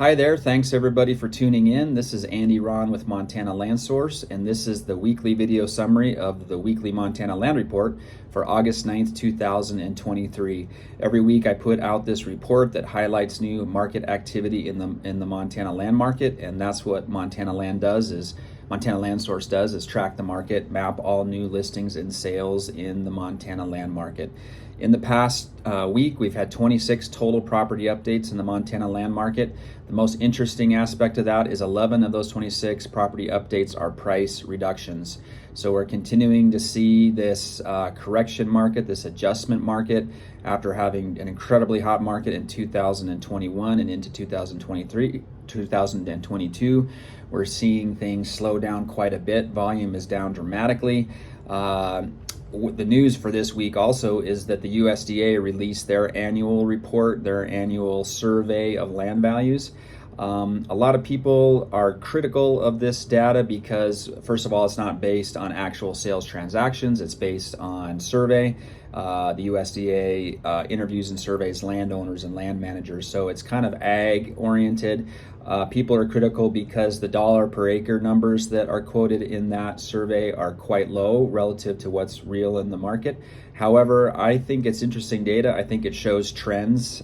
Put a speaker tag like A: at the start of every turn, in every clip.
A: Hi there, thanks everybody for tuning in. This is Andy Ron with Montana Land Source, and this is the weekly video summary of the weekly Montana Land Report for August 9th, 2023. Every week I put out this report that highlights new market activity in the Montana land market, and that's what Montana Land Source does is track the market, map all new listings and sales in the Montana land market. In the past week, we've had 26 total property updates in the Montana land market. The most interesting aspect of that is 11 of those 26 property updates are price reductions. So we're continuing to see this correction market, this adjustment market, after having an incredibly hot market in 2021 and into 2022. We're seeing things slow down quite a bit. Volume is down dramatically. The news for this week also is that the USDA released their annual report, their annual survey of land values. A lot of people are critical of this data because, first of all, it's not based on actual sales transactions, it's based on survey. The USDA interviews and surveys landowners and land managers, so it's kind of ag oriented. People are critical because the dollar per acre numbers that are quoted in that survey are quite low relative to what's real in the market. However, I think it's interesting data. I think it shows trends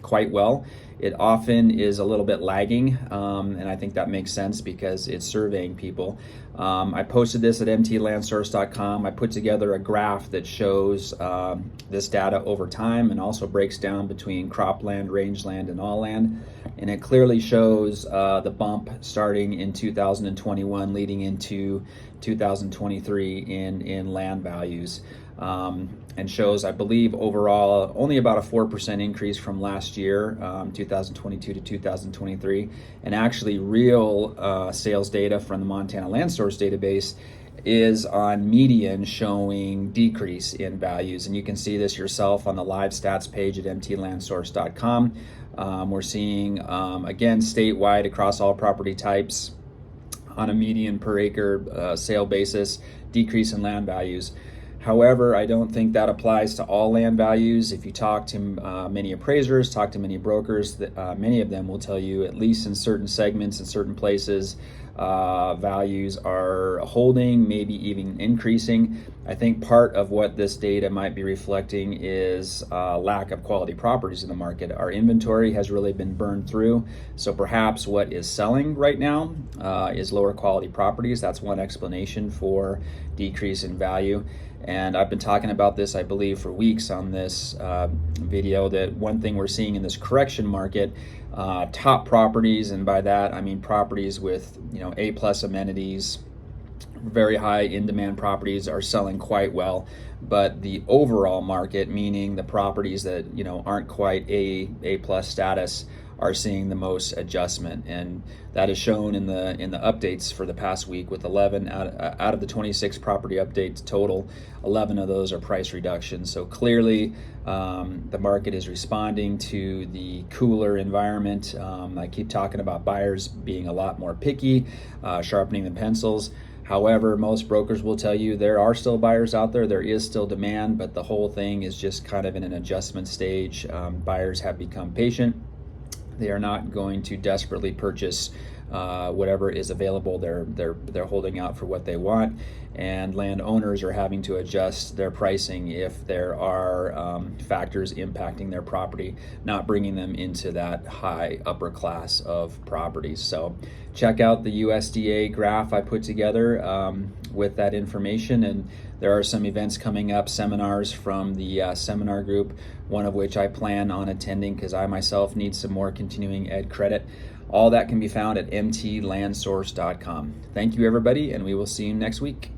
A: quite well. It often is a little bit lagging, and I think that makes sense because it's surveying people. I posted this at mtlandsource.com. I put together a graph that shows this data over time and also breaks down between cropland, rangeland, and all land. And it clearly shows the bump starting in 2021 leading into 2023 in land values. And shows, I believe, overall only about a 4% increase from last year, 2022 to 2023. And actually real sales data from the Montana Land Source database is on median showing decrease in values. And you can see this yourself on the live stats page at mtlandsource.com. We're seeing, again, statewide across all property types on a median per acre sale basis, decrease in land values. However, I don't think that applies to all land values. If you talk to many appraisers, talk to many brokers, many of them will tell you, at least in certain segments, in certain places, values are holding, maybe even increasing. I think part of what this data might be reflecting is lack of quality properties in the market. Our inventory has really been burned through, so perhaps what is selling right now is lower quality properties. That's one explanation for decrease in value. And I've been talking about this, I believe, for weeks on this video, that one thing we're seeing in this correction market, top properties, and by that I mean properties with A+ amenities, very high in-demand properties, are selling quite well. But the overall market, meaning the properties that aren't quite A+ status, are seeing the most adjustment, and that is shown in the updates for the past week, with 11 out of the 26 property updates total, 11 of those are price reductions. So clearly the market is responding to the cooler environment. I keep talking about buyers being a lot more picky, sharpening the pencils. However, most brokers will tell you there are still buyers out there, there is still demand, but the whole thing is just kind of in an adjustment stage. Buyers have become patient. They are not going to desperately purchase whatever is available. They're holding out for what they want, and landowners are having to adjust their pricing if there are factors impacting their property, not bringing them into that high upper class of properties. So check out the USDA graph I put together with that information, and there are some events coming up, seminars from the seminar group, one of which I plan on attending because I myself need some more continuing ed credit. All that can be found at mtlandsource.com. Thank you, everybody, and we will see you next week.